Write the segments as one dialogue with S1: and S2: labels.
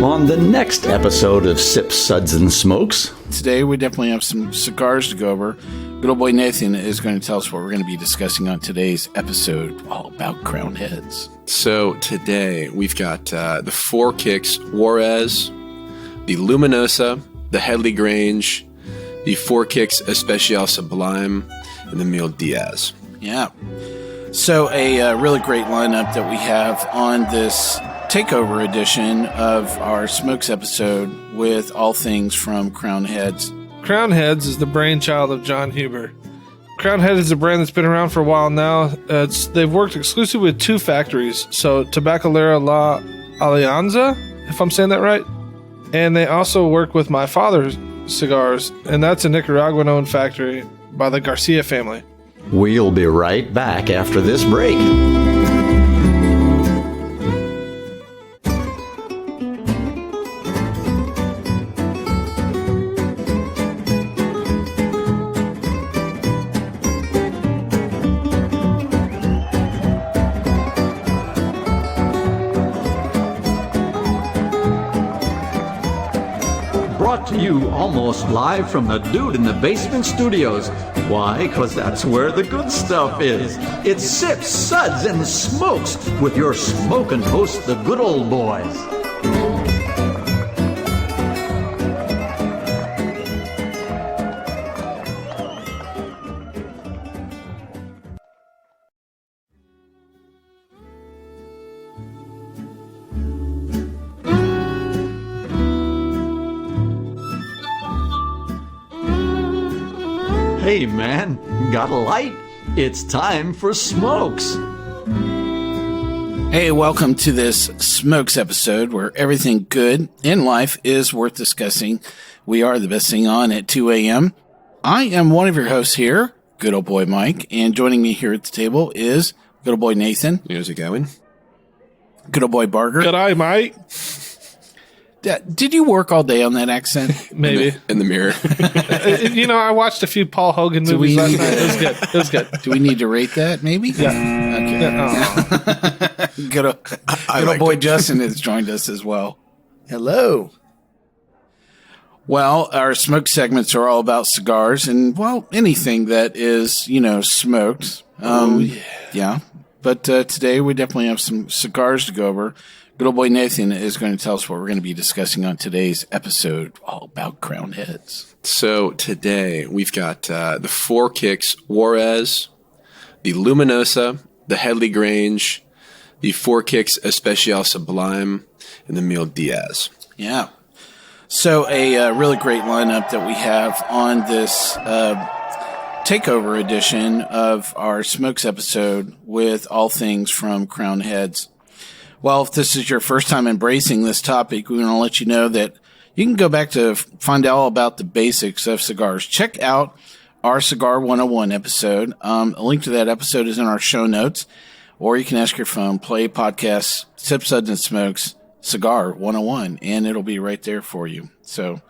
S1: on the next episode of Sips, Suds, and Smokes.
S2: Today we definitely have some cigars to go over. Good old boy Nathan is going to tell us what we're going to be discussing on today's episode, all about crown heads.
S3: So today we've got the 4 Kicks Juarez, the Luminosa, the Headley Grange, the 4 Kicks Especial Sublime, and the Mule Diaz.
S2: Yeah. So a really great lineup that we have on this takeover edition of our Smokes episode with all things from Crown Heads.
S4: Crown Heads is the brainchild of John Huber. Crown Head is a brand that's been around for a while now. They've worked exclusively with 2 factories, so Tabacalera La Alianza, if I'm saying that right. And they also work with my father's cigars, and that's a Nicaraguan-owned factory by the Garcia family.
S1: We'll be right back after this break. Brought to you almost live from the Dude in the Basement Studios. Why? Because that's where the good stuff is. It's Sips, Suds, and Smokes with your smoking hosts, the good old boys. Hey man, got a light? It's time for Smokes.
S2: Hey, welcome to this Smokes episode where everything good in life is worth discussing. We are the best thing on at 2 a.m. I am one of your hosts here, good old boy Mike, and joining me here at the table is good old boy Nathan.
S3: How's it going?
S2: Good old boy Barger.
S4: Good eye, mate.
S2: Did you work all day on that accent?
S4: Maybe.
S3: In the mirror.
S4: I watched a fefew Paul Hogan movies last night. It was good.
S2: Do we need to rate that, maybe?
S4: Yeah.
S2: Okay.
S4: Yeah.
S2: Good old boy Justin has joined us as well. Hello. Well, our smoke segments are all about cigars and, well, anything that is, smoked. Yeah. But today we definitely have some cigars to go over. Good old boy Nathan is going to tell us what we're going to be discussing on today's episode, all about crown heads.
S3: So today we've got the 4 Kicks Juarez, the Luminosa, the Headley Grange, the 4 Kicks Especial Sublime, and the Mule Diaz.
S2: Yeah. So a really great lineup that we have on this takeover edition of our Smokes episode with all things from Crown Heads. Well, if this is your first time embracing this topic, we want to let you know that you can go back to find out all about the basics of cigars. Check out our Cigar 101 episode. A link to that episode is in our show notes, or you can ask your phone, play podcast, Sip, Suds, and Smokes, Cigar 101, and it'll be right there for you. So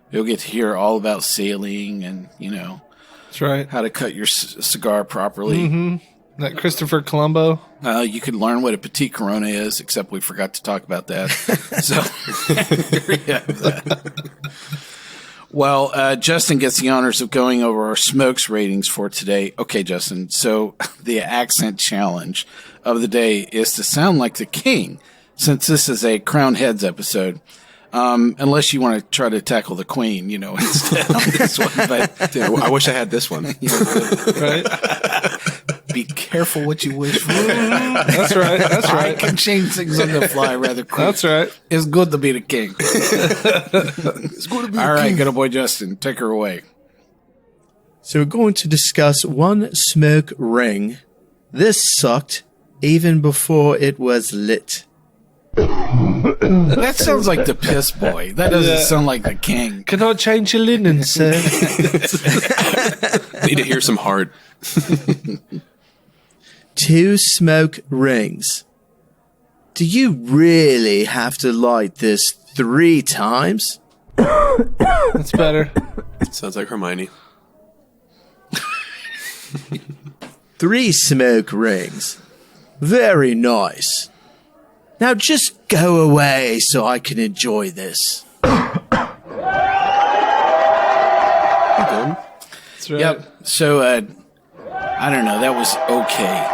S2: you'll get to hear all about sailing and,
S4: That's right.
S2: how to cut your cigar properly.
S4: Mm-hmm. That Christopher Colombo.
S2: You could learn what a Petite Corona is, except we forgot to talk about that. So, Well, Justin gets the honors of going over our smokes ratings for today. Okay, Justin, so the accent challenge of the day is to sound like the king, since this is a Crown Heads episode. Unless you want to try to tackle the queen, instead on this one. But
S3: I wish I had this one.
S4: Right?
S2: Be careful what you wish for.
S4: That's right.
S2: I can change things on the fly rather quick.
S4: That's right.
S2: It's good to be the king. It's good to be All right, good old boy Justin, take her away.
S5: So we're going to discuss one smoke ring. This sucked even before it was lit.
S2: That sounds like the piss boy. That doesn't sound like the king.
S4: Can I change your linen, sir?
S3: Need to hear some heart.
S5: 2 smoke rings. Do you really have to light this 3 times?
S4: That's better.
S3: Sounds like Hermione.
S5: 3 smoke rings. Very nice. Now just go away so I can enjoy this.
S4: That's right.
S2: Yep. So, I don't know. That was okay.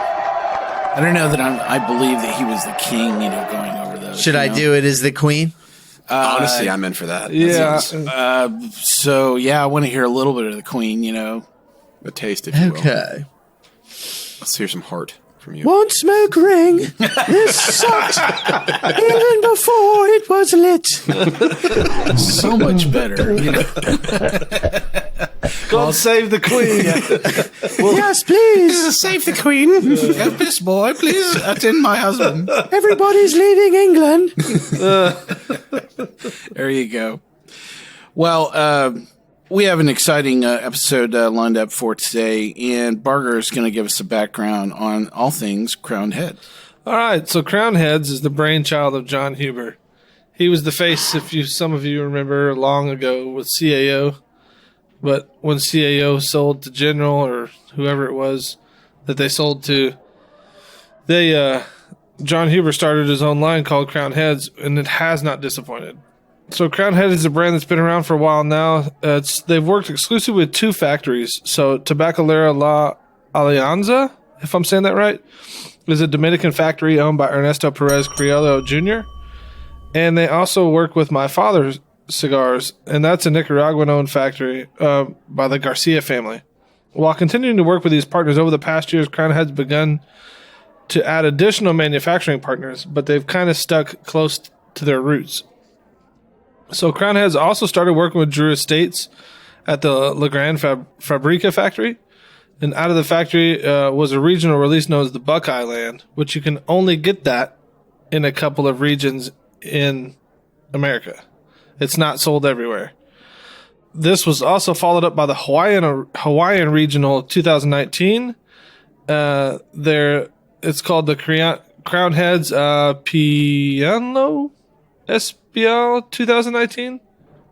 S2: I don't know that I believe that he was the king, going over those.
S5: Should I do it as the queen?
S3: Honestly, I'm in for that.
S4: Yeah.
S2: So, yeah, I want to hear a little bit of the queen,
S3: A taste, if you will.
S5: Okay.
S3: Let's hear some heart from you.
S5: One smoke ring. This sucked. Even before it was lit.
S2: So much better,
S4: God save the queen.
S5: Yes, please.
S2: Save the queen. This boy, please attend my husband.
S5: Everybody's leaving England.
S2: There you go. Well, we have an exciting episode lined up for today, and Barger is going to give us a background on all things Crowned Head.
S4: All right, so Crowned Heads is the brainchild of John Huber. He was the face, some of you remember, long ago with CAO. But when CAO sold to General or whoever it was that they sold to, John Huber started his own line called Crowned Heads, and it has not disappointed. So Crowned Head is a brand that's been around for a while now. They've worked exclusively with 2 factories. So Tabacalera La Alianza, if I'm saying that right, is a Dominican factory owned by Ernesto Perez Criollo Jr. And they also work with my father's Cigars, and that's a Nicaraguan-owned factory by the Garcia family. While continuing to work with these partners over the past years, Crowned Head's begun to add additional manufacturing partners, but they've kind of stuck close to their roots. So Crowned Heads also started working with Drew Estates at the La Grande Fabrica factory, and out of the factory was a regional release known as the Buckeye Land, which you can only get that in a couple of regions in America. It's not sold everywhere. This was also followed up by the Hawaiian Regional 2019. It's called the Crowned Heads Piano Especial 2019.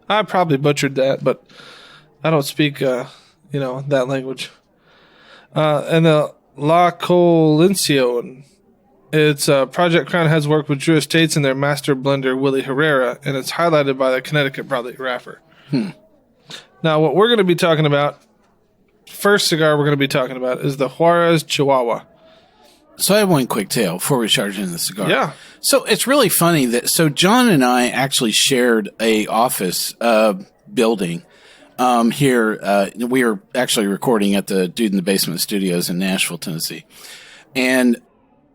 S4: I probably butchered that, but I don't speak that language. And the La Colencion. It's a project Crowned Heads worked with Drew Estates and their master blender, Willie Herrera, and it's highlighted by the Connecticut Broadleaf wrapper. Now, what we're going to be talking about, first cigar we're going to be talking about, is the Juarez Chihuahua.
S2: So I have one quick tale before we charge into the cigar.
S4: Yeah.
S2: So it's really funny that John and I actually shared a office building here. We were actually recording at the Dude in the Basement Studios in Nashville, Tennessee, and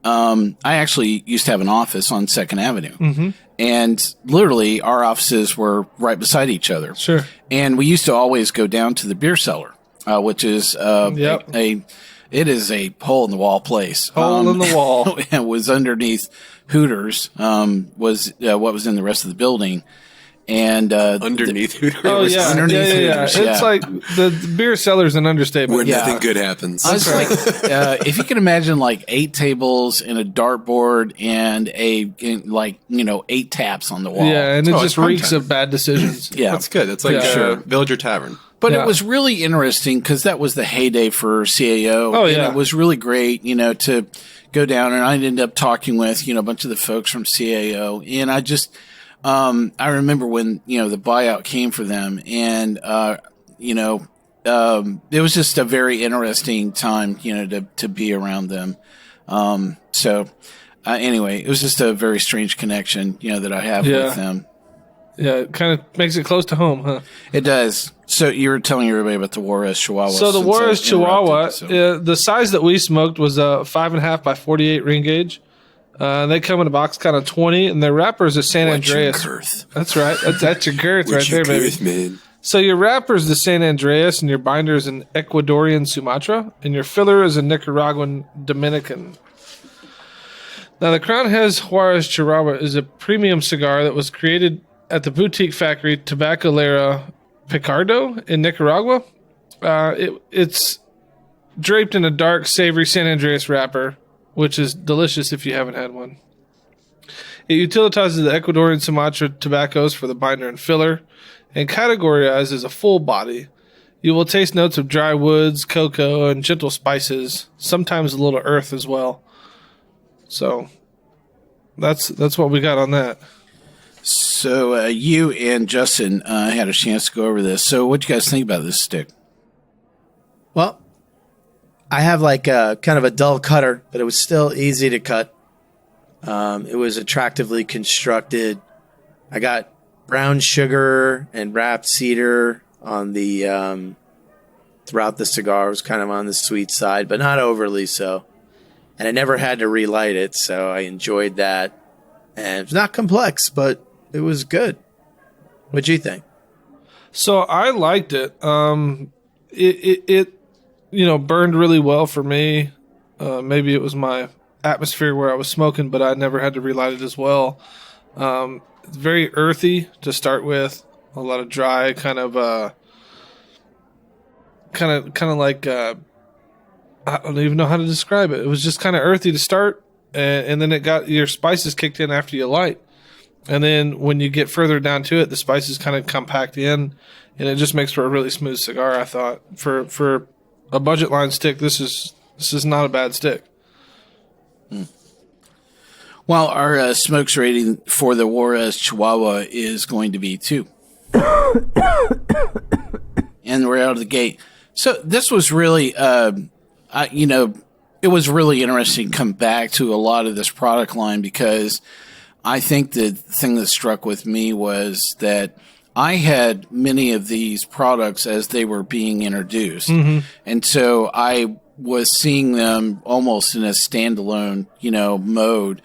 S2: I actually used to have an office on 2nd Avenue, and literally our offices were right beside each other.
S4: Sure.
S2: And we used to always go down to the beer cellar, which is it is a hole in the wall place.
S4: Hole in the wall.
S2: It was underneath Hooters. Was what was in the rest of the building. And
S3: Underneath Hooters.
S4: Oh, yeah.
S2: Underneath
S4: Yeah.
S2: Hooters,
S4: It's like the beer cellar's an understatement.
S3: Where nothing good happens.
S2: I was like, if you can imagine like 8 tables and a dartboard and 8 taps on the wall.
S4: Yeah, and it
S3: Oh,
S4: just
S3: it's
S4: reeks
S3: fun
S4: of bad decisions.
S2: Yeah.
S3: That's good. That's like Villager Tavern.
S2: But
S4: Yeah.
S2: it was really interesting because that was the heyday for CAO.
S4: Oh,
S2: and
S4: yeah.
S2: it was really great, to go down. And I ended up talking with, a bunch of the folks from CAO. And I just, I remember when, the buyout came for them. And, it was just a very interesting time, to be around them. Anyway, it was just a very strange connection, that I have with them.
S4: Yeah, it kind of makes it close to home, huh?
S2: It does. So you were telling everybody about the Juarez Chihuahua.
S4: So the
S2: since
S4: Juarez
S2: I
S4: Chihuahua,
S2: interrupted, so.
S4: the size that we smoked was a 5.5 by 48 ring gauge. They come in a box kind of 20, and their wrapper is a San Andreas.
S3: Girth.
S4: That's right. That's your girth right there, baby.
S3: Girth, man.
S4: So your wrapper is the San Andreas, and your binder is an Ecuadorian Sumatra, and your filler is a Nicaraguan Dominican. Now, the Crowned Heads Juarez Chihuahua is a premium cigar that was created at the boutique factory Tabacalera Picardo in Nicaragua. It's draped in a dark, savory San Andreas wrapper, which is delicious if you haven't had one. It utilizes the Ecuadorian Sumatra tobaccos for the binder and filler, and categorized as a full body. You will taste notes of dry woods, cocoa, and gentle spices, sometimes a little earth as well. So, that's what we got on that.
S2: So you and Justin had a chance to go over this. So what do you guys think about this stick?
S5: Well, I have like a kind of a dull cutter, but it was still easy to cut. It was attractively constructed. I got brown sugar and wrapped cedar on the throughout the cigar. It was kind of on the sweet side, but not overly so. And I never had to relight it, so I enjoyed that. And it's not complex, but it was good. What'd you think?
S4: So I liked it. It burned really well for me. Maybe it was my atmosphere where I was smoking, but I never had to relight it as well. It's very earthy to start with. A lot of dry, kind of like I don't even know how to describe it. It was just kind of earthy to start, and then it got your spices kicked in after you light. And then when you get further down to it, the spices kind of compact in, and it just makes for a really smooth cigar. I thought for a budget line stick, this is not a bad stick.
S2: Well, our smokes rating for the Juarez Chihuahua is going to be 2. And we're out of the gate. So this was really, it was really interesting to come back to a lot of this product line, because I think the thing that struck with me was that I had many of these products as they were being introduced. Mm-hmm. And so I was seeing them almost in a standalone, mode.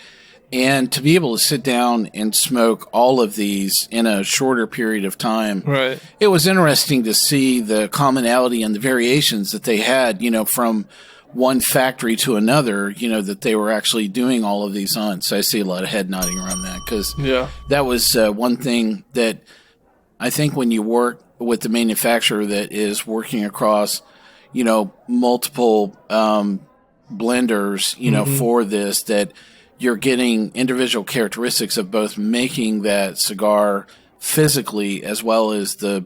S2: And to be able to sit down and smoke all of these in a shorter period of time,
S4: right? It
S2: was interesting to see the commonality and the variations that they had, from one factory to another, that they were actually doing all of these on. So I see a lot of head nodding around that, because that was one thing that I think when you work with the manufacturer that is working across, multiple blenders, for this, that you're getting individual characteristics of both making that cigar physically as well as the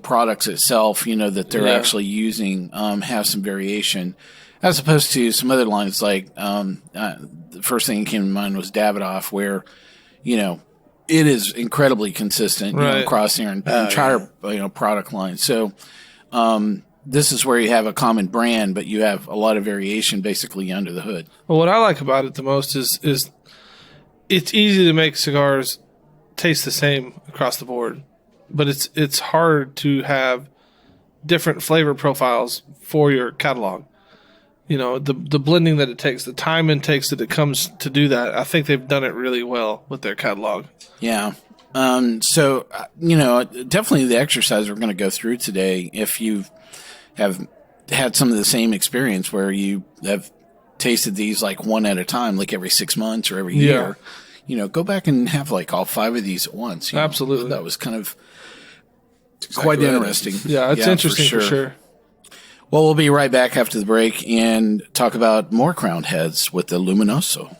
S2: products itself, that they're actually using, have some variation, as opposed to some other lines like the first thing that came to mind was Davidoff, where, it is incredibly consistent across their entire product line. So this is where you have a common brand, but you have a lot of variation basically under the hood.
S4: Well, what I like about it the most is it's easy to make cigars taste the same across the board, but it's hard to have different flavor profiles for your catalog. The blending that it takes, the time it takes that it comes to do that. I think they've done it really well with their catalog.
S2: Yeah. So, definitely the exercise we're going to go through today, if you have had some of the same experience where you have tasted these like one at a time, like every 6 months or every year, go back and have like all 5 of these at once.
S4: Absolutely.
S2: That was kind of quite interesting.
S4: Yeah, it's interesting for sure.
S2: Well, we'll be right back after the break and talk about more crowned heads with the Luminosa.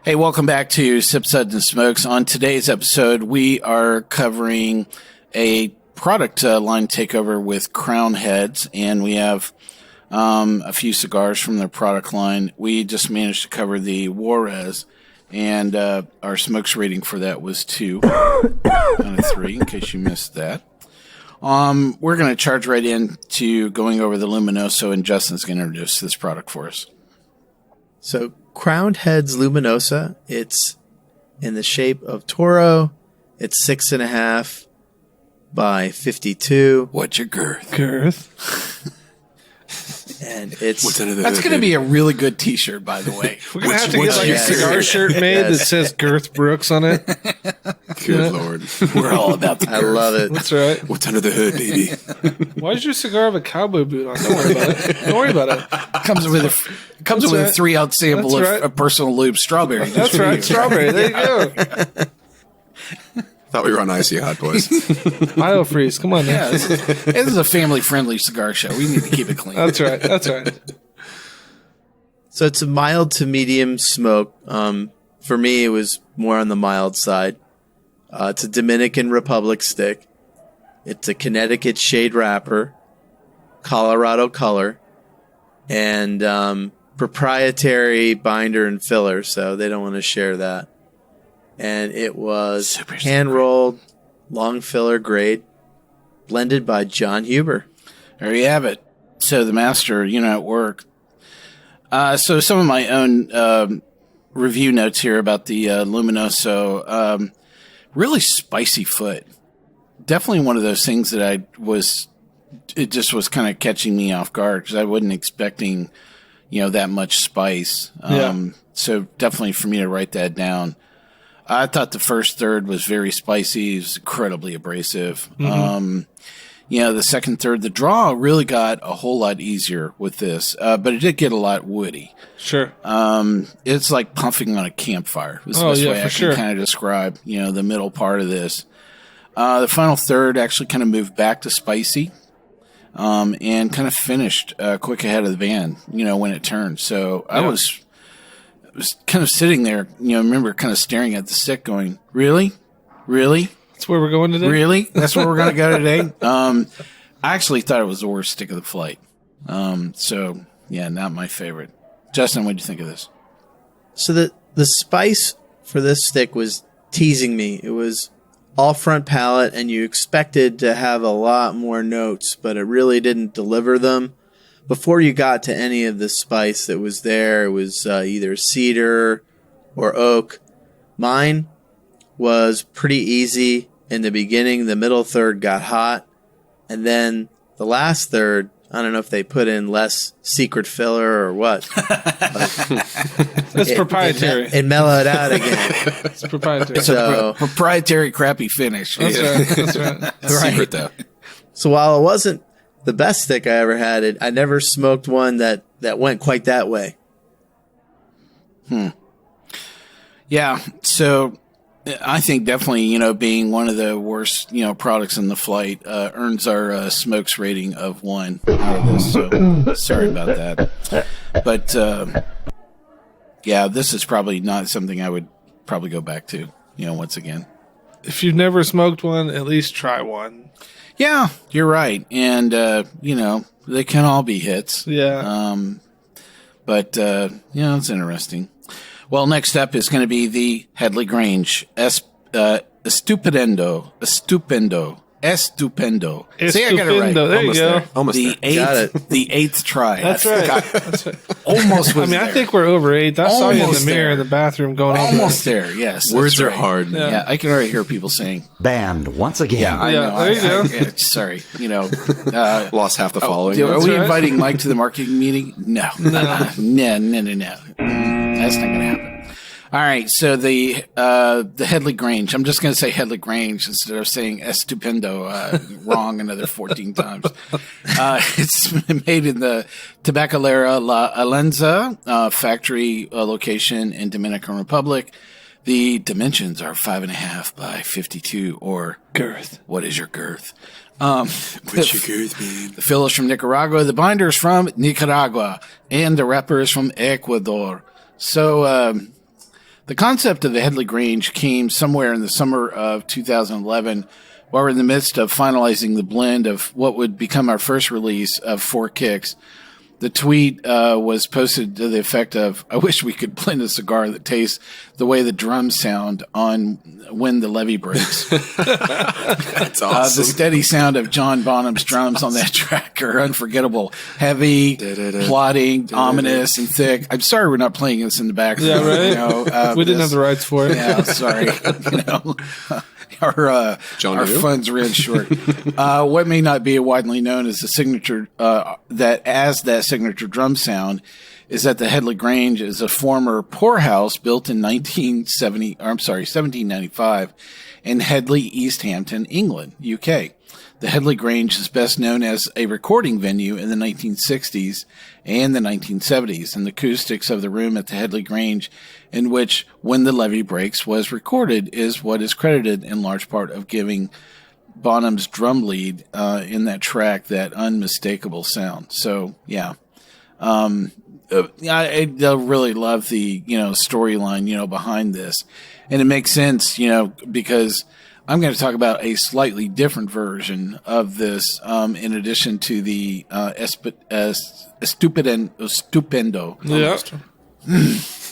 S2: Hey, welcome back to Sip, Suds, and Smokes. On today's episode, we are covering a product line takeover with crown heads, and we have a few cigars from their product line. We just managed to cover the Juarez, and our smokes rating for that was 2 out of 3, in case you missed that. We're going to charge right into going over the Luminosa, and Justin's going to introduce this product for us.
S5: So, Crowned Heads Luminosa, it's in the shape of Toro. It's 6.5 by 52.
S2: What's your girth?
S5: And it's
S2: that's going to be a really good T-shirt, by the way.
S4: We're going to have to get like a cigar shirt made that says Girth Brooks on it.
S3: Good Lord.
S2: We're all about the girth.
S5: I love it.
S4: That's right.
S3: What's under the hood, baby?
S4: Why does your cigar have a cowboy boot on? Don't worry about it. Don't worry about it.
S2: Comes with a 3-ounce sample of personal lube strawberry.
S4: That's right. Strawberry. There you go.
S3: Thought we were on Icy Hot Boys.
S4: Bio freeze. Come on, now.
S2: Yeah, this is a family-friendly cigar show. We need to keep it clean.
S4: That's right. That's right.
S5: So it's a mild to medium smoke. For me, it was more on the mild side. It's a Dominican Republic stick. It's a Connecticut shade wrapper, Colorado color, and proprietary binder and filler, so they don't want to share that. and it was
S2: Super
S5: hand-rolled, long filler grade, blended by John Huber.
S2: There you have it. So the master, at work. So some of my own review notes here about the Luminosa. Really spicy foot. Definitely one of those things that it just was kind of catching me off guard because I wasn't expecting, that much spice. So definitely for me to write that down. I thought the first third was very spicy. It was incredibly abrasive. The second third, the draw really got a whole lot easier with this, but it did get a lot woody.
S4: Sure.
S2: It's like puffing on a campfire. Is the best way I can kind of describe, the middle part of this. The final third actually kind of moved back to spicy, and kind of finished quick ahead of the band, when it turned. So I was kind of sitting there, I remember kind of staring at the stick going, really?
S4: That's where we're going today?
S2: Really? That's where we're going to go today? I actually thought it was the worst stick of the flight. So, yeah, not my favorite. Justin, what do you think of this?
S5: So the spice for this stick was teasing me. It was all front palate, and you expected to have a lot more notes, but it really didn't deliver them. Before you got to any of the spice that was there, it was either cedar or oak. Mine was pretty easy in the beginning. The middle third got hot, and then the last third, I don't know if they put in less secret filler or what.
S4: It's proprietary.
S5: It mellowed out again.
S4: It's proprietary.
S5: So,
S2: Proprietary crappy finish.
S4: That's right.
S3: Secret, though.
S5: so while it wasn't the best stick I ever had, I never smoked one that went quite that way.
S2: Yeah, so I think definitely, being one of the worst, products in the flight earns our smokes rating of 1 out of this. So sorry about that. But, yeah, this is probably not something I would probably go back to, once again.
S4: If you've never smoked one, at least try one.
S2: Yeah, you're right. And, they can all be hits.
S4: Yeah.
S2: But, it's interesting. Well, next up is going to be the Headley Grange. Estupendo. See, I got it right.
S4: There
S2: Almost
S4: you go.
S2: there.
S3: Almost
S2: the
S3: there.
S2: eighth, the 8th try.
S4: That's right. That's right.
S2: Almost was
S4: I
S2: there.
S4: think we're over 8. I saw you in the
S2: Almost
S4: mirror
S2: there.
S4: in the bathroom going
S2: Almost there, yes. that's
S3: Words are
S2: right.
S3: hard.
S2: Yeah. I can already hear people saying,
S1: Banned once again.
S2: yeah, I
S4: Yeah,
S2: know.
S4: there you go.
S2: Sorry,
S3: Lost half the following.
S2: Are we
S4: right.
S2: inviting Mike to the marketing meeting? No. No. That's not going to happen. All right, so the Headley Grange. I'm just going to say Headley Grange instead of saying Estupendo wrong another 14 times. It's made in the Tabacalera La Alenza factory location in Dominican Republic. The dimensions are 5.5 by 52, or girth. What is your girth?
S3: What's your girth mean?
S2: The fill is from Nicaragua. The binder is from Nicaragua, and the wrapper is from Ecuador. So. The concept of the Headley Grange came somewhere in the summer of 2011 while we're in the midst of finalizing the blend of what would become our first release of 4 Kicks. The tweet was posted to the effect of, I wish we could blend a cigar that tastes the way the drums sound on When the Levee Breaks.
S3: That's awesome.
S2: The steady sound of John Bonham's drums on that track are unforgettable. Heavy, plodding, ominous, and thick. I'm sorry we're not playing this in the background.
S4: Yeah, right. We didn't have the rights for it.
S2: Yeah, sorry. Our funds ran short. What may not be widely known as the signature, that signature drum sound, is that the Headley Grange is a former poorhouse built in 1795 in Headley, East Hampton, England, UK. The Headley Grange is best known as a recording venue in the 1960s and the 1970s, and the acoustics of the room at the Headley Grange in which When the Levee Breaks was recorded is what is credited in large part of giving Bonham's drum lead in that track that unmistakable sound. So, yeah. I really love the, storyline, behind this. And it makes sense, because I'm going to talk about a slightly different version of this, in addition to the Estupendo.
S4: Yeah.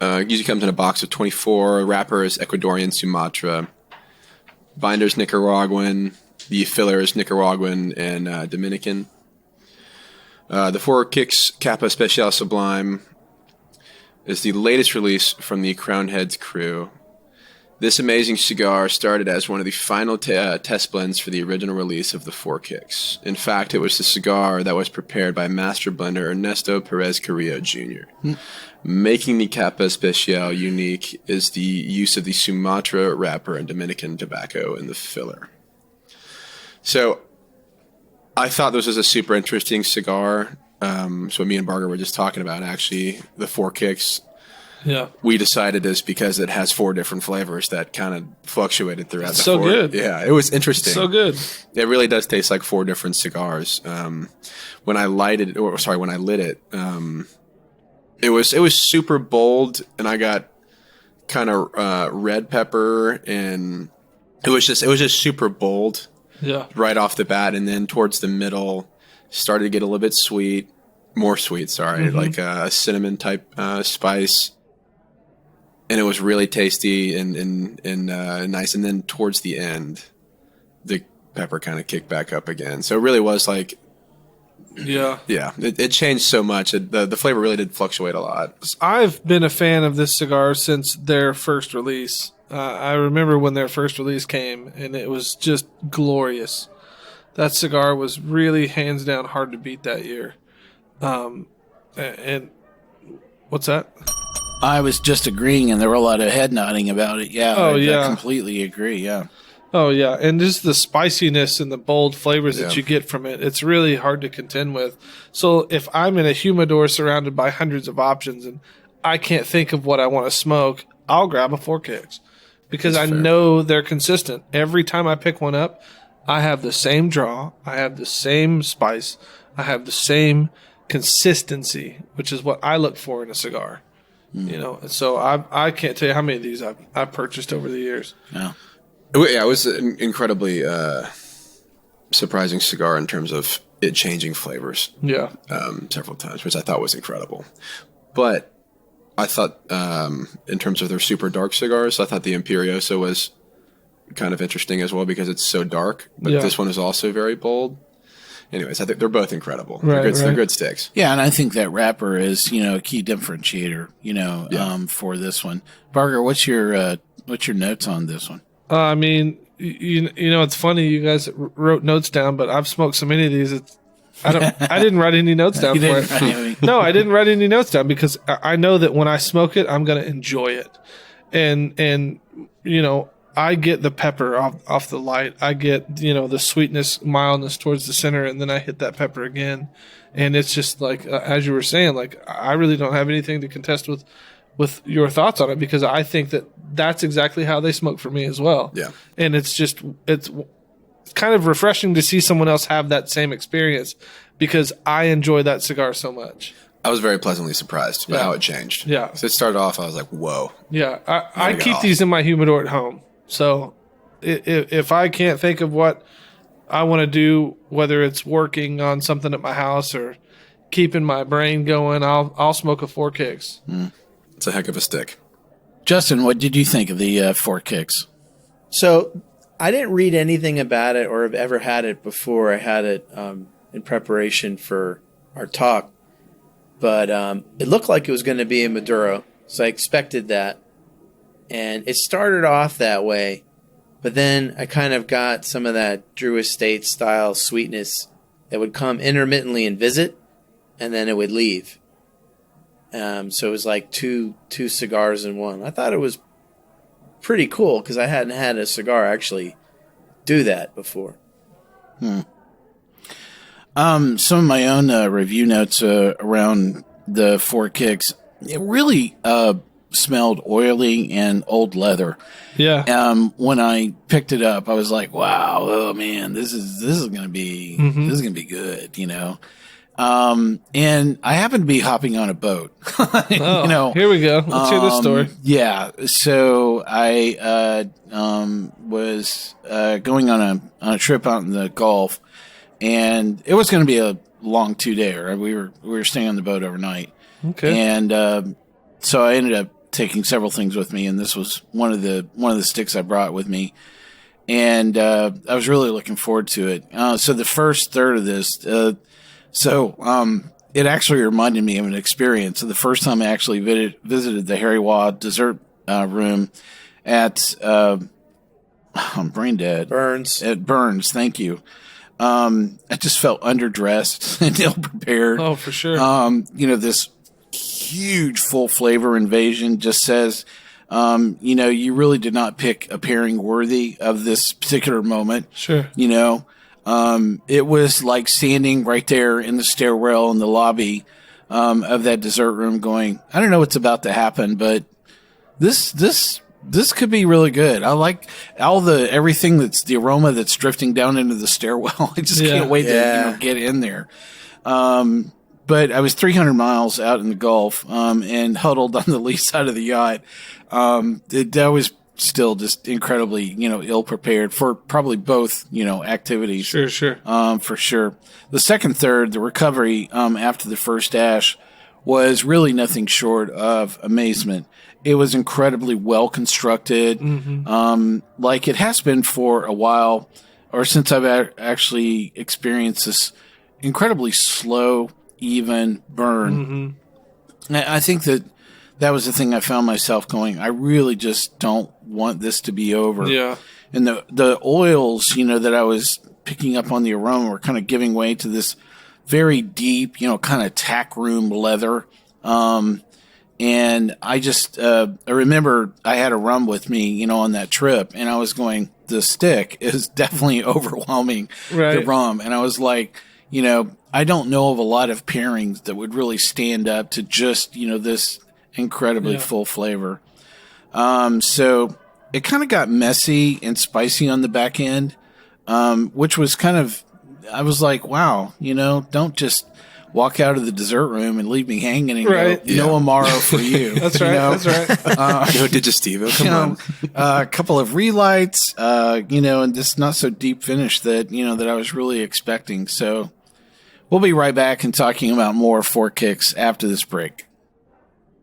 S3: Usually comes in a box of 24. Wrapper is Ecuadorian Sumatra. Binder's Nicaraguan. The filler is Nicaraguan and Dominican. The 4 Kicks Kappa Especial Sublime is the latest release from the Crowned Heads crew. This amazing cigar started as one of the final test blends for the original release of the 4 Kicks. In fact, it was the cigar that was prepared by master blender Ernesto Perez Carrillo Jr. Making the Kappa Especial unique is the use of the Sumatra wrapper and Dominican tobacco in the filler. So I thought this was a super interesting cigar. So me and Barger were just talking about, actually, the 4 Kicks.
S4: Yeah.
S3: We decided this because it has 4 different flavors that kind of fluctuated throughout the
S4: so
S3: 4.
S4: good.
S3: Yeah, it was interesting.
S4: So good.
S3: It really does taste like 4 different cigars. When I lit it, it was super bold, and I got kind of red pepper, and it was just super bold.
S4: Yeah.
S3: Right off the bat, and then towards the middle, started to get a little bit more sweet, like a cinnamon type spice. And it was really tasty and nice. And then towards the end, the pepper kind of kicked back up again. So it really was like, it changed so much. The flavor really did fluctuate a lot.
S4: I've been a fan of this cigar since their first release. I remember when their first release came, and it was just glorious. That cigar was really hands down hard to beat that year. And what's that?
S2: I was just agreeing, and there were a lot of head nodding about it. Yeah. I completely agree. Yeah.
S4: Oh, yeah. And just the spiciness and the bold flavors that you get from it, it's really hard to contend with. So if I'm in a humidor surrounded by hundreds of options and I can't think of what I want to smoke, I'll grab a 4 Kicks because I know they're consistent. Every time I pick one up, I have the same draw. I have the same spice. I have the same consistency, which is what I look for in a cigar. You know, and so I can't tell you how many of these I've purchased over the years.
S2: Yeah.
S3: Yeah, it was an incredibly surprising cigar in terms of it changing flavors.
S4: Yeah.
S3: Several times, which I thought was incredible. But I thought, in terms of their super dark cigars, I thought the Imperiosa was kind of interesting as well because it's so dark. But this one is also very bold. Anyways, I think they're both incredible. They're good sticks.
S2: Yeah, and I think that wrapper is, a key differentiator, for this one. Barger, what's your notes on this one?
S4: I mean, it's funny you guys wrote notes down, but I've smoked so many of these. I didn't write any notes down for it. No, I didn't write any notes down because I know that when I smoke it, I'm going to enjoy it, and I get the pepper off the light. I get, the sweetness, mildness towards the center, and then I hit that pepper again. And it's just like, as you were saying, like, I really don't have anything to contest with your thoughts on it because I think that that's exactly how they smoke for me as well.
S3: Yeah.
S4: And it's kind of refreshing to see someone else have that same experience because I enjoy that cigar so much.
S3: I was very pleasantly surprised by how it changed.
S4: Yeah.
S3: So it started off, I was like, whoa.
S4: Yeah. I keep these in my humidor at home. So if I can't think of what I want to do, whether it's working on something at my house or keeping my brain going, I'll smoke a 4 Kicks.
S3: It's a heck of a stick.
S2: Justin, what did you think of the 4 Kicks?
S5: So I didn't read anything about it or have ever had it before. I had it in preparation for our talk. But it looked like it was going to be a Maduro, so I expected that. And it started off that way, but then I kind of got some of that Drew Estate style sweetness that would come intermittently and visit, and then it would leave. So it was like two cigars in one. I thought it was pretty cool because I hadn't had a cigar actually do that before.
S2: Some of my own review notes around the 4 Kicks. It really smelled oily and old leather.
S4: Yeah.
S2: When I picked it up, I was like, "Wow, oh man, this is gonna be good," And I happened to be hopping on a boat.
S4: Here we go. Let's hear this story.
S2: Yeah. So I was going on a trip out in the Gulf, and it was going to be a long 2-day. We were staying on the boat overnight.
S4: Okay.
S2: And so I ended up taking several things with me, and this was one of the sticks I brought with me. And I was really looking forward to it. So the first third of this, it actually reminded me of an experience. So the first time I actually visited the Harry Wah dessert room at I'm brain dead.
S5: Burns.
S2: At Burns, thank you. I just felt underdressed and ill prepared.
S4: Oh, for sure.
S2: This huge full flavor invasion just says, you really did not pick a pairing worthy of this particular moment.
S4: Sure.
S2: It was like standing right there in the stairwell in the lobby of that dessert room going, I don't know what's about to happen, but this could be really good. I like everything that's the aroma that's drifting down into the stairwell. I just can't wait to get in there. But I was 300 miles out in the Gulf and huddled on the lee side of the yacht. That was still just incredibly, ill prepared for probably both, activities.
S4: Sure.
S2: For sure. The second third, the recovery after the first ash was really nothing short of amazement. It was incredibly well constructed, like it has been for a while, or since I've actually experienced this incredibly slow, even burn. I think that was the thing I found myself going, I really just don't want this to be over.
S4: Yeah.
S2: And the oils, that I was picking up on the aroma were kind of giving way to this very deep, kind of tack room leather. And I just, I remember I had a rum with me, on that trip, and I was going, the stick is definitely overwhelming the rum. And I was like, I don't know of a lot of pairings that would really stand up to just, this incredibly full flavor. So it kind of got messy and spicy on the back end, which was kind of, I was like, wow, don't just walk out of the dessert room and leave me hanging and go, no Amaro for you.
S4: That's right. That's right.
S3: No digestivo. Come on.
S2: A couple of relights, and this not so deep finish that, that I was really expecting. So we'll be right back and talking about more Four Kicks after this break.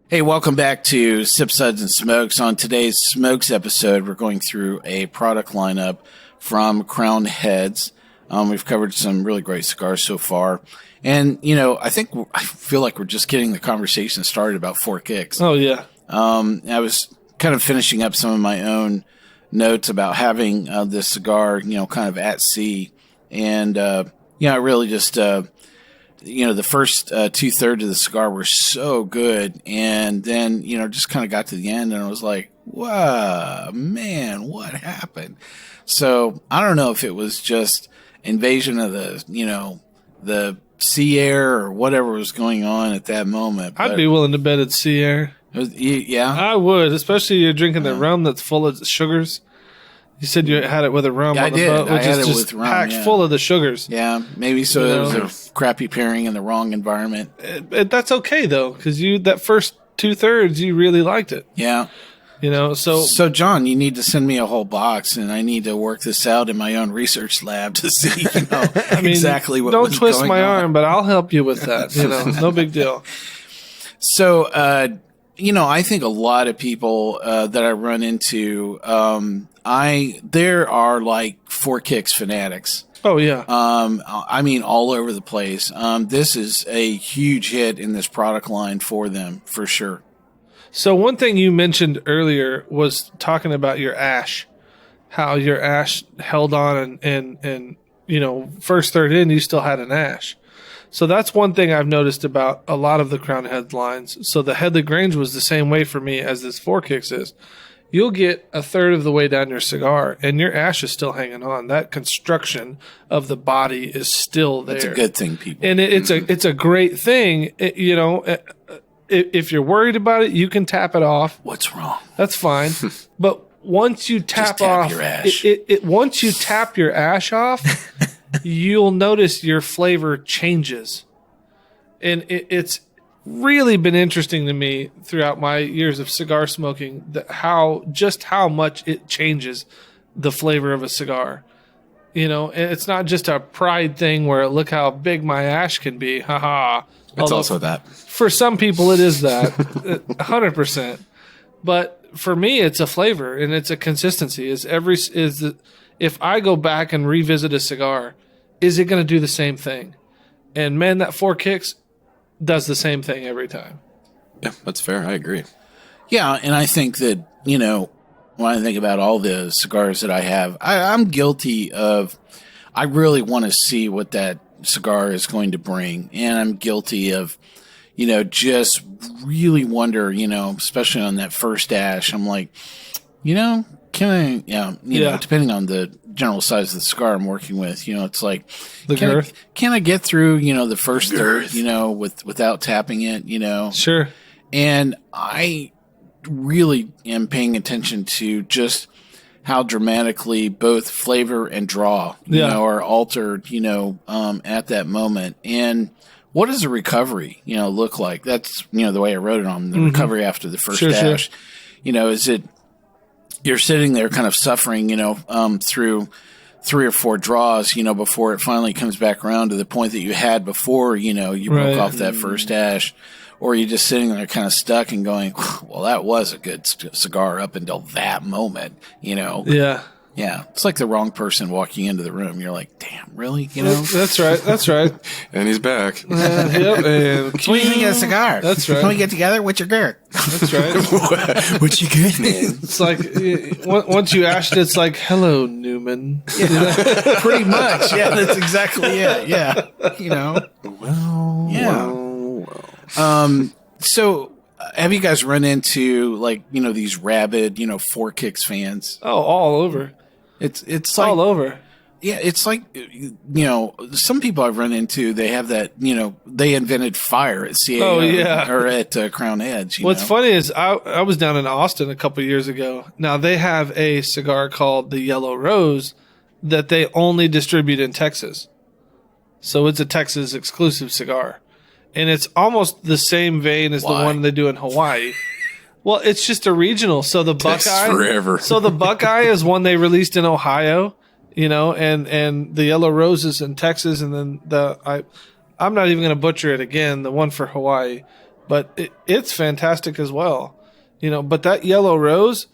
S2: Hey, welcome back to Sip, Suds, and Smokes. On today's Smokes episode, we're going through a product lineup from Crown Heads. We've covered some really great cigars so far. And, I feel like we're just getting the conversation started about Four Kicks.
S4: Oh, yeah.
S2: I was kind of finishing up some of my own notes about having this cigar, kind of at sea. And, I really just, the first 2/3 of the cigar were so good. And then, just kind of got to the end and I was like, wow, man, what happened? So I don't know if it was just invasion of the sea air or whatever was going on at that moment.
S4: I'd be willing to bet it's sea air.
S2: Yeah?
S4: I would, especially you're drinking the rum that's full of sugars. You said you had it with a rum on the boat, which is just packed full of the sugars.
S2: Yeah, maybe so. It was a crappy pairing in the wrong environment.
S4: That's okay, though, because that first 2/3, you really liked it.
S2: Yeah.
S4: So
S2: John, you need to send me a whole box, and I need to work this out in my own research lab to see, exactly what.
S4: Don't twist my arm, but I'll help you with that. No big deal.
S2: So, I think a lot of people that I run into, there are like Four Kicks fanatics.
S4: Oh yeah.
S2: All over the place. This is a huge hit in this product line for them, for sure.
S4: So one thing you mentioned earlier was talking about your ash, how your ash held on and first third in, you still had an ash. So that's one thing I've noticed about a lot of the Crown Head lines. So the Headley Grange was the same way for me as this Four Kicks is. You'll get a third of the way down your cigar and your ash is still hanging on. That construction of the body is still there.
S2: It's a good thing, people.
S4: And it's a great thing, if you're worried about it, you can tap it off.
S2: What's wrong?
S4: That's fine. But once you tap off
S2: your ash.
S4: Once you tap your ash off, you'll notice your flavor changes. And it's really been interesting to me throughout my years of cigar smoking how much it changes the flavor of a cigar. It's not just a pride thing where look how big my ash can be. Ha ha.
S3: It's also that.
S4: For some people, it is that 100%. But for me, it's a flavor and it's a consistency. If I go back and revisit a cigar, is it going to do the same thing? And man, that Four Kicks does the same thing every time.
S3: Yeah, that's fair. I agree.
S2: Yeah, and I think that, when I think about all the cigars that I have, I'm guilty of, I really want to see what that cigar is going to bring. And I'm guilty of, just really wonder, especially on that first ash, I'm like, can I, depending on the general size of the cigar I'm working with, it's like, can I get through, the first third, without tapping it,
S4: Sure.
S2: And I really am paying attention to just how dramatically both flavor and draw, are altered, at that moment. And what does a recovery, look like? That's, the way I wrote it on the recovery after the first dash. Sure. Is it, you're sitting there kind of suffering, through 3 or 4 draws, before it finally comes back around to the point that you had before, you broke off that first dash. Or you're just sitting there kind of stuck and going, well, that was a good cigar up until that moment,
S4: Yeah.
S2: Yeah. It's like the wrong person walking into the room. You're like, damn, really?
S4: That's right.
S3: And he's back.
S4: Yep. And
S2: what do you think of a cigar?
S4: That's right.
S2: Can we get together? What's your girth?
S4: That's right.
S3: What you good, man?
S4: It's like, once you ashed it, it's like, hello, Newman.
S2: Yeah. Pretty much. Yeah, that's exactly it. Yeah.
S3: Well,
S2: yeah. So have you guys run into these rabid, Four Kicks fans?
S4: Oh, all over.
S2: It's like,
S4: all over.
S2: Yeah, it's like, some people I've run into, they have that, they invented fire at CAO or at Crown Heads.
S4: What's funny is I was down in Austin a couple years ago. Now they have a cigar called the Yellow Rose that they only distribute in Texas. So it's a Texas exclusive cigar. And it's almost the same vein as the one they do in Hawaii. Well, it's just a regional. So the Buckeye,
S3: forever.
S4: So the Buckeye is one they released in Ohio, and the Yellow Rose is in Texas, and then I'm not even going to butcher it again, the one for Hawaii, but it's fantastic as well, But that Yellow Rose,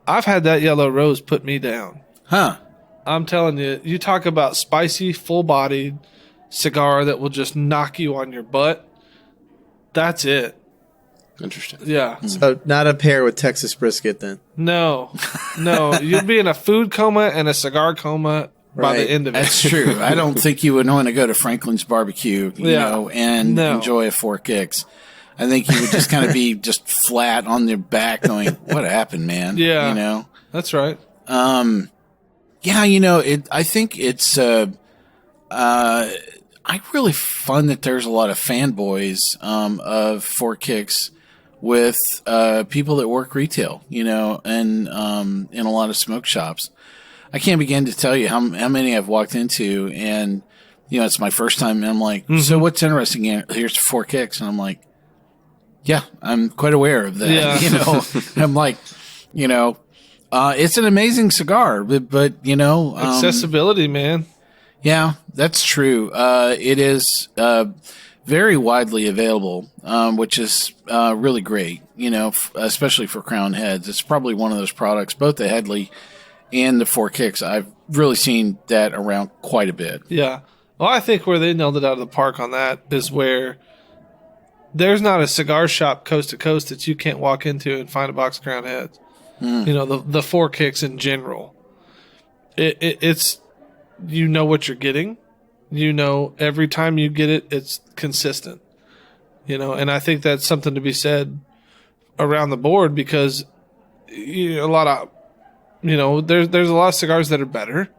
S4: I've had that Yellow Rose put me down.
S2: Huh?
S4: I'm telling you, you talk about spicy, full-bodied cigar that will just knock you on your butt. That's it.
S3: Interesting.
S4: Yeah.
S5: So not a pair with Texas brisket then.
S4: No. You'd be in a food coma and a cigar coma by the end of it.
S2: That's true. I don't think you would want to go to Franklin's Barbecue, and enjoy a Four Kicks. I think you would just kind of be just flat on your back going, what happened, man?
S4: Yeah. That's right.
S2: I think it's I really find that there's a lot of fanboys of Four Kicks with people that work retail, and in a lot of smoke shops. I can't begin to tell you how many I've walked into, and it's my first time, and I'm like, so what's interesting here? Here's Four Kicks, and I'm like, yeah, I'm quite aware of that. Yeah. I'm like, it's an amazing cigar, but
S4: accessibility, man.
S2: Yeah, that's true. It is very widely available, which is really great, especially for Crown Heads. It's probably one of those products, both the Headley and the Four Kicks. I've really seen that around quite a bit.
S4: Yeah. Well, I think where they nailed it out of the park on that is where there's not a cigar shop coast to coast that you can't walk into and find a box of Crown Heads. The Four Kicks in general. It's... what you're getting. Every time you get it, it's consistent. And I think that's something to be said around the board because a lot of, there's a lot of cigars that are better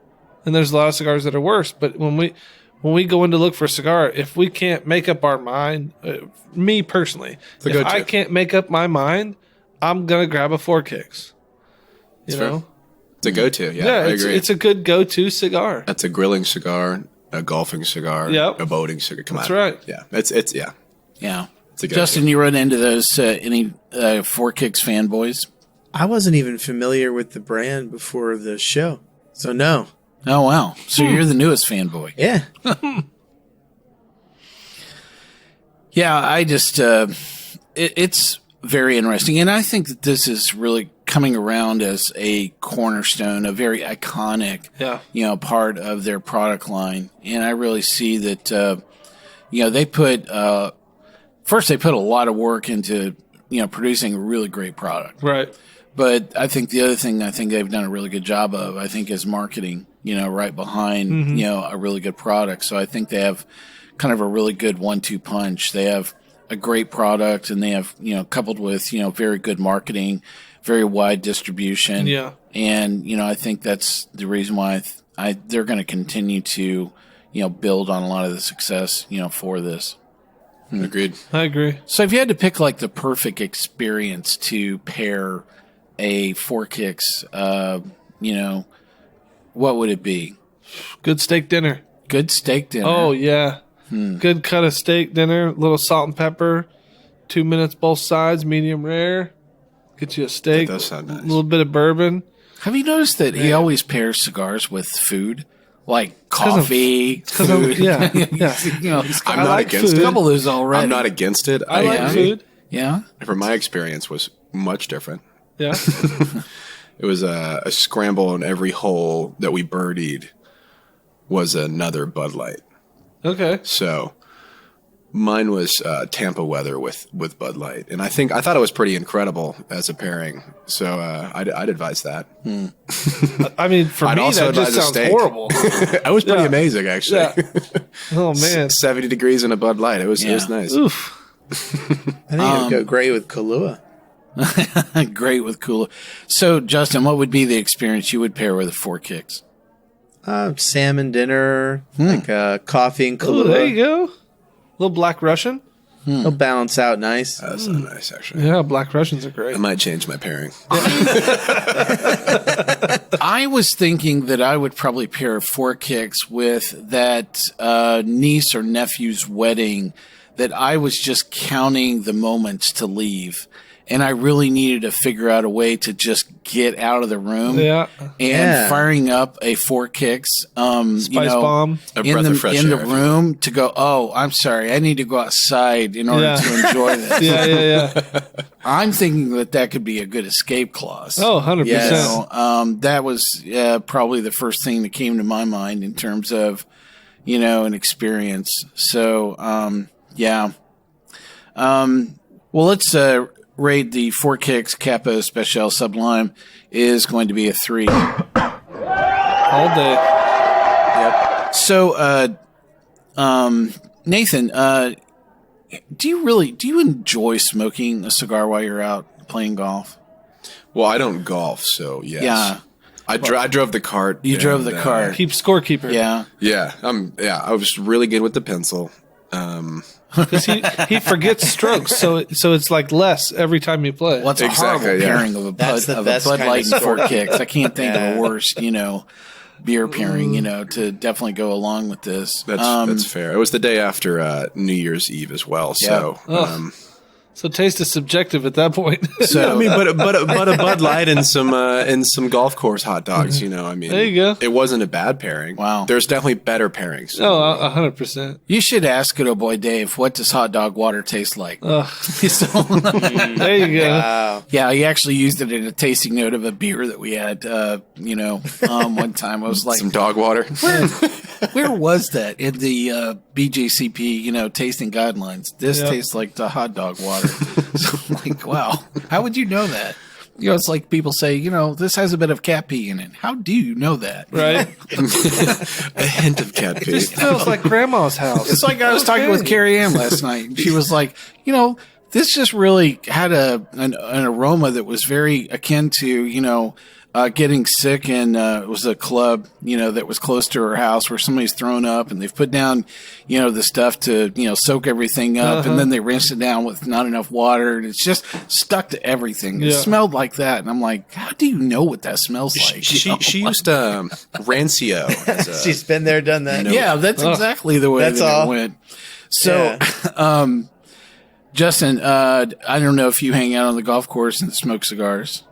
S4: and there's a lot of cigars that are worse. But when we go in to look for a cigar, if we can't make up our mind, me personally, if I can't make up my mind, I'm going to grab a Four Kicks. Fair.
S3: It's a go-to, I agree.
S4: It's a good go-to cigar.
S3: That's a grilling cigar, a golfing cigar, a boating cigar.
S4: That's right.
S3: Yeah, it's
S2: Yeah.
S3: It's a go-to.
S2: Justin, you run into those any Four Kicks fanboys?
S5: I wasn't even familiar with the brand before the show, so no.
S2: Oh wow! So you're the newest fanboy.
S5: Yeah.
S2: Yeah, I just it's very interesting. And I think that this is really coming around as a cornerstone, a very iconic, part of their product line. And I really see that, they put, first they put a lot of work into, producing a really great product.
S4: Right.
S2: But I think the other thing I think they've done a really good job of, I think, is marketing, right behind, a really good product. So I think they have kind of a really good 1-2 punch. They have a great product, and they have, coupled with, very good marketing, very wide distribution.
S4: Yeah.
S2: And, I think that's the reason why they're going to continue to, build on a lot of the success, for this.
S3: Agreed.
S4: I agree.
S2: So if you had to pick like the perfect experience to pair a Four Kicks, what would it be?
S4: Good steak dinner.
S2: Good steak dinner.
S4: Oh, yeah. Good cut of steak dinner, little salt and pepper, 2 minutes both sides, medium rare. Get you a steak.
S3: That does sound nice.
S4: A little bit of bourbon.
S2: Have you noticed that he always pairs cigars with food? Like coffee, food.
S4: Yeah.
S3: I'm not against
S2: a
S3: it.
S2: couple of those already.
S3: I'm not against it.
S4: I like food.
S2: Yeah.
S3: From my experience, was much different.
S4: Yeah.
S3: It was a scramble, and every hole that we birdied was another Bud Light. Okay. So mine was Tampa weather with Bud Light, and I thought it was pretty incredible as a pairing. So I'd advise that.
S4: I mean, for me, that just sounds horrible.
S3: It was pretty amazing, actually.
S4: Yeah. Oh man,
S3: 70 degrees in a Bud Light. It was nice.
S4: Oof.
S5: I think it would go great with Kahlua.
S2: Great with Kahlua. So, Justin, what would be the experience you would pair with the Four Kicks?
S5: Salmon dinner, like coffee and Kahlua.
S4: Ooh, there you go. Little Black Russian.
S5: It'll balance out nice.
S3: That's not nice, actually.
S4: Yeah, Black Russians are great.
S3: I might change my pairing.
S2: I was thinking that I would probably pair Four Kicks with that niece or nephew's wedding that I was just counting the moments to leave. And I really needed to figure out a way to just get out of the room.
S4: Yeah.
S2: And firing up a Four Kicks,
S4: Spice bomb.
S3: A breath of fresh
S2: in the
S3: air.
S2: room to go, oh, I'm sorry, I need to go outside in order to enjoy this.
S4: Yeah.
S2: I'm thinking that could be a good escape clause.
S4: Oh, 100%.
S2: So, that was probably the first thing that came to my mind in terms of, an experience. So, well, let's rate the Four Kicks Capo Especial Sublime is going to be a 3.
S4: All day.
S2: Yep. So, Nathan, do you enjoy smoking a cigar while you're out playing golf?
S3: Well, I don't golf, so yes.
S2: Yeah.
S3: I drove the cart.
S2: You drove the cart.
S4: Keep scorekeeper.
S2: Yeah.
S3: Yeah. I was really good with the pencil.
S4: Because he forgets strokes, so it's like less every time you play.
S2: Well, it's a horrible pairing of a Bud Light and Four Kicks. I can't think of a worse, beer pairing, to definitely go along with this.
S3: That's fair. It was the day after New Year's Eve as well, so.
S4: So taste is subjective at that point.
S3: So I mean, but a Bud Light and some golf course hot dogs. I mean,
S4: there you go.
S3: It wasn't a bad pairing.
S2: Wow,
S3: there's definitely better pairings.
S4: Oh, 100%.
S2: You should ask Good Old Boy Dave, what does hot dog water taste like?
S4: There you go.
S5: Wow.
S2: Yeah, he actually used it in a tasting note of a beer that we had. One time I was like,
S3: some dog water.
S2: Where was that in the BJCP? Tasting guidelines. This tastes like the hot dog water. So I'm like, wow, how would you know that? It's like people say, this has a bit of cat pee in it. How do you know that?
S4: Right.
S3: A hint of cat pee.
S4: It just feels like grandma's house.
S2: It's like I was talking with Carrie Ann last night. And she was like, this just really had an aroma that was very akin to, getting sick, and it was a club, that was close to her house where somebody's thrown up, and they've put down, the stuff to, soak everything up, and then they rinsed it down with not enough water, and it's just stuck to everything. It smelled like that, and I'm like, how do you know what that smells like?
S3: She used Rancio.
S5: She's been there, done that.
S2: Yeah, that's exactly the way that it went. So, Justin, I don't know if you hang out on the golf course and smoke cigars.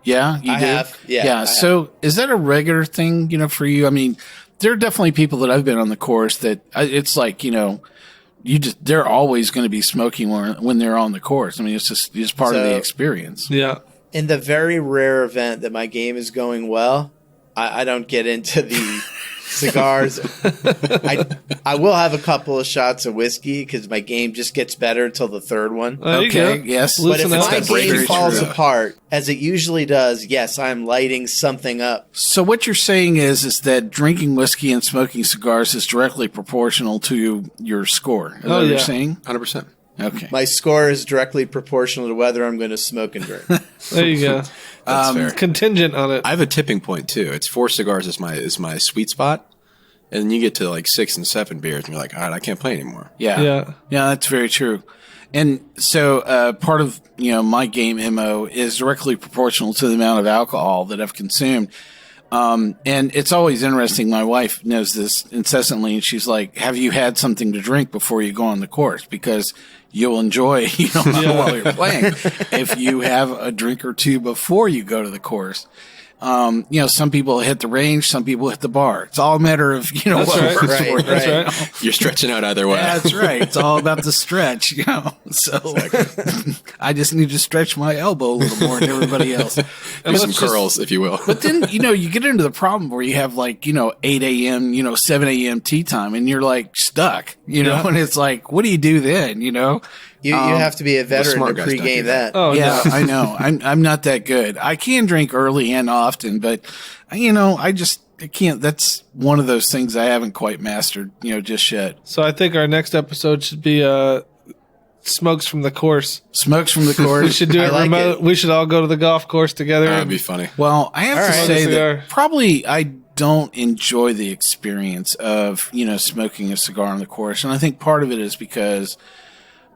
S2: Yeah, you do?
S5: Have. Yeah.
S2: So is that a regular thing, for you? I mean, there are definitely people that I've been on the course that it's like, they're always going to be smoking when they're on the course. I mean, it's just part of the experience.
S4: Yeah.
S5: In the very rare event that my game is going well, I don't get into the cigars. I will have a couple of shots of whiskey because my game just gets better until the third one.
S2: Okay, yes.
S5: But if
S4: Listen
S5: my
S4: up.
S5: game falls apart, as it usually does, yes, I'm lighting something up.
S2: So what you're saying is that drinking whiskey and smoking cigars is directly proportional to your score. Is that what you're saying?
S3: 100%.
S2: Okay.
S5: My score is directly proportional to whether I'm going to smoke and drink.
S4: There you go.
S3: That's fair.
S4: Contingent on it.
S3: I have a tipping point too. It's 4 cigars is my sweet spot, and then you get to like 6 and 7 beers, and you're like, all right, I can't play anymore.
S2: Yeah, that's very true. And so part of my game MO is directly proportional to the amount of alcohol that I've consumed. And it's always interesting. My wife knows this incessantly, and she's like, "Have you had something to drink before you go on the course? Because you'll enjoy, while you're playing. If you have a drink or two before you go to the course, some people hit the range, some people hit the bar. It's all a matter of,
S4: That's
S2: what works for you.
S4: That's right.
S3: You're stretching out either way.
S2: Yeah, that's right. It's all about the stretch, So I just need to stretch my elbow a little more than everybody else.
S3: Do some curls, if you will.
S2: But then, you get into the problem where you have 8 a.m., 7 a.m. tea time, and you're like stuck, and it's like, what do you do then,
S5: You have to be a veteran
S3: smart
S5: to
S3: guys don't do
S5: pregame that.
S4: Oh,
S2: yeah, I know. I'm not that good. I can drink early and often, but I can't. That's one of those things I haven't quite mastered, just yet.
S4: So I think our next episode should be smokes from the course.
S2: Smokes from the course.
S4: We should do it
S5: like
S4: remote. We should all go to the golf course together.
S3: That'd be funny.
S2: Well, I have to
S5: right.
S2: say
S4: Cigar.
S2: that probably I don't enjoy the experience of, smoking a cigar on the course. And I think part of it is because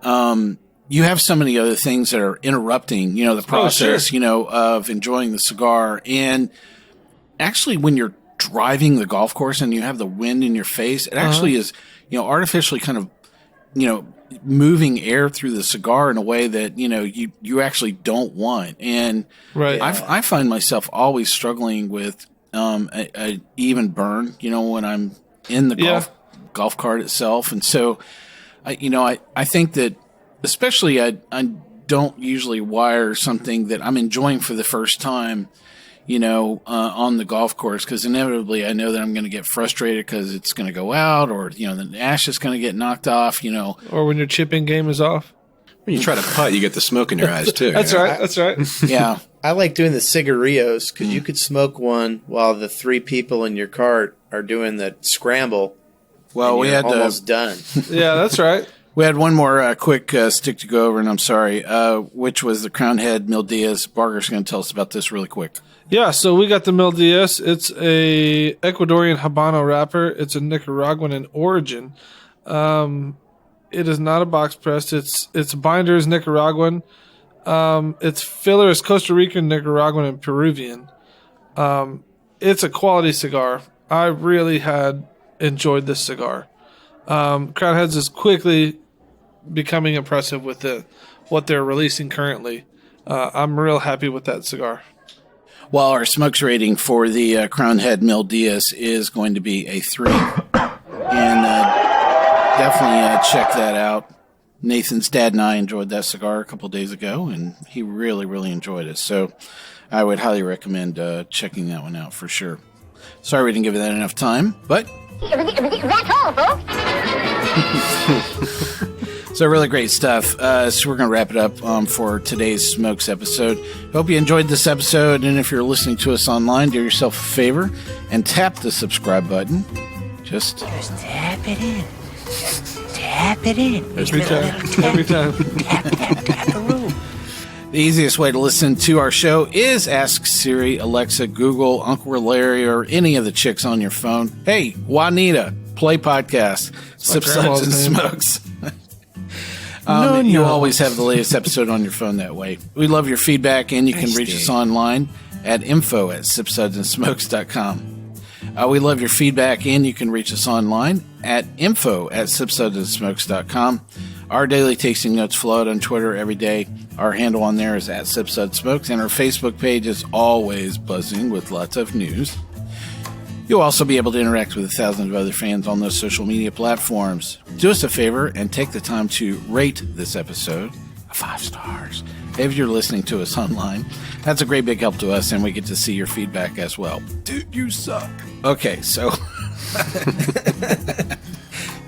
S2: you have so many other things that are interrupting, the process, of enjoying the cigar. And actually, when you're driving the golf course and you have the wind in your face, it actually is, artificially kind of, moving air through the cigar in a way that, you actually don't want. And
S4: Right.
S2: I find myself always struggling with a even burn, when I'm in the golf cart itself. And so, I think that especially I don't usually wire something that I'm enjoying for the first time, on the golf course, because inevitably I know that I'm going to get frustrated because it's going to go out, or the ash is going to get knocked off.
S4: Or when your chipping game is off.
S3: When you try to putt, you get the smoke in your eyes too.
S4: That's right. That's right.
S2: Yeah.
S5: I like doing the cigarillos because you could smoke one while the 3 people in your cart are doing the scramble.
S2: Well, we
S5: You're
S2: had
S5: almost done.
S4: Yeah, that's right.
S2: We had one more quick stick to go over, and I'm sorry, which was the Crown Head Mil Diaz. Barger's going to tell us about this really quick.
S4: Yeah, so we got the Mil Diaz. It's a Ecuadorian Habano wrapper. It's a Nicaraguan in origin. It is not a box pressed. Its binder is Nicaraguan. Its filler is Costa Rican, Nicaraguan, and Peruvian. It's a quality cigar. I really had enjoyed this cigar. Crown Heads is quickly becoming impressive with what they're releasing currently. I'm real happy with that cigar.
S2: Well, our smokes rating for the Crown Head Mil Diaz is going to be a 3. And definitely check that out. Nathan's dad and I enjoyed that cigar a couple days ago, and he really, really enjoyed it. So I would highly recommend checking that one out for sure. Sorry we didn't give you that enough time, but...
S6: That's all, folks.
S2: So really great stuff. So we're going to wrap it up for today's Smokes episode. Hope you enjoyed this episode, and if you're listening to us online, do yourself a favor and tap the subscribe button. Just
S6: Tap it in. Just tap it in.
S4: Every time.
S6: Tap the room.
S2: the easiest way to listen to our show is ask Siri, Alexa, Google, Uncle Larry, or any of the chicks on your phone. Hey, Juanita, play podcast. Sip, Suds, and Smokes. You'll always have the latest episode on your phone that way. We love your feedback, and you can reach us online at info@sipsudsandsmokes.com. We love your feedback, and you can reach us online at info@sipsudsandsmokes.com. Our daily tasting notes flow out on Twitter every day. Our handle on there is @sipsudssmokes, and our Facebook page is always buzzing with lots of news. You'll also be able to interact with thousands of other fans on those social media platforms. Do us a favor and take the time to rate this episode 5 stars. If you're listening to us online, that's a great big help to us, and we get to see your feedback as well. Dude, you suck. Okay, so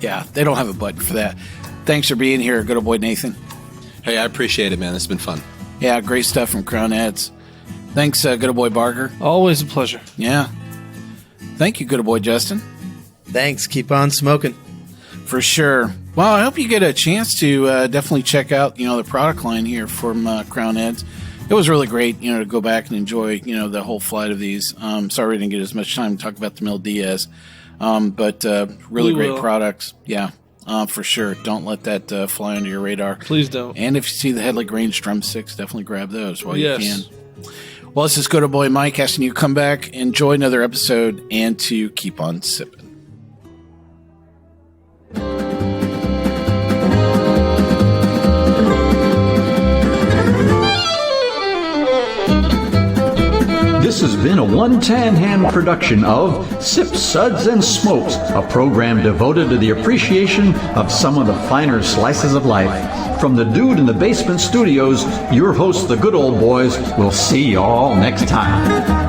S2: yeah, they don't have a button for that. Thanks for being here, good old boy Nathan.
S3: Hey, I appreciate it, man. It's been fun.
S2: Yeah, great stuff from Crown Heads. Thanks, good old boy Barger.
S4: Always a pleasure.
S2: Yeah. Thank you, good old boy Justin.
S5: Thanks. Keep on smoking.
S2: For sure. Well, I hope you get a chance to definitely check out, the product line here from Crown Heads. It was really great, to go back and enjoy, the whole flight of these. Sorry we didn't get as much time to talk about the Mill Diaz, but really great products. Yeah, for sure. Don't let that fly under your radar.
S4: Please don't.
S2: And if you see the Headley Grange drumsticks, definitely grab those while you can.
S4: Yes.
S2: Well, this is good old boy Mike asking you to come back, enjoy another episode, and to keep on sipping.
S1: This has been a One Tan Hand production of Sip, Suds, and Smokes, a program devoted to the appreciation of some of the finer slices of life. From the Dude in the Basement Studios, your hosts, the Good Old Boys, will see you all next time.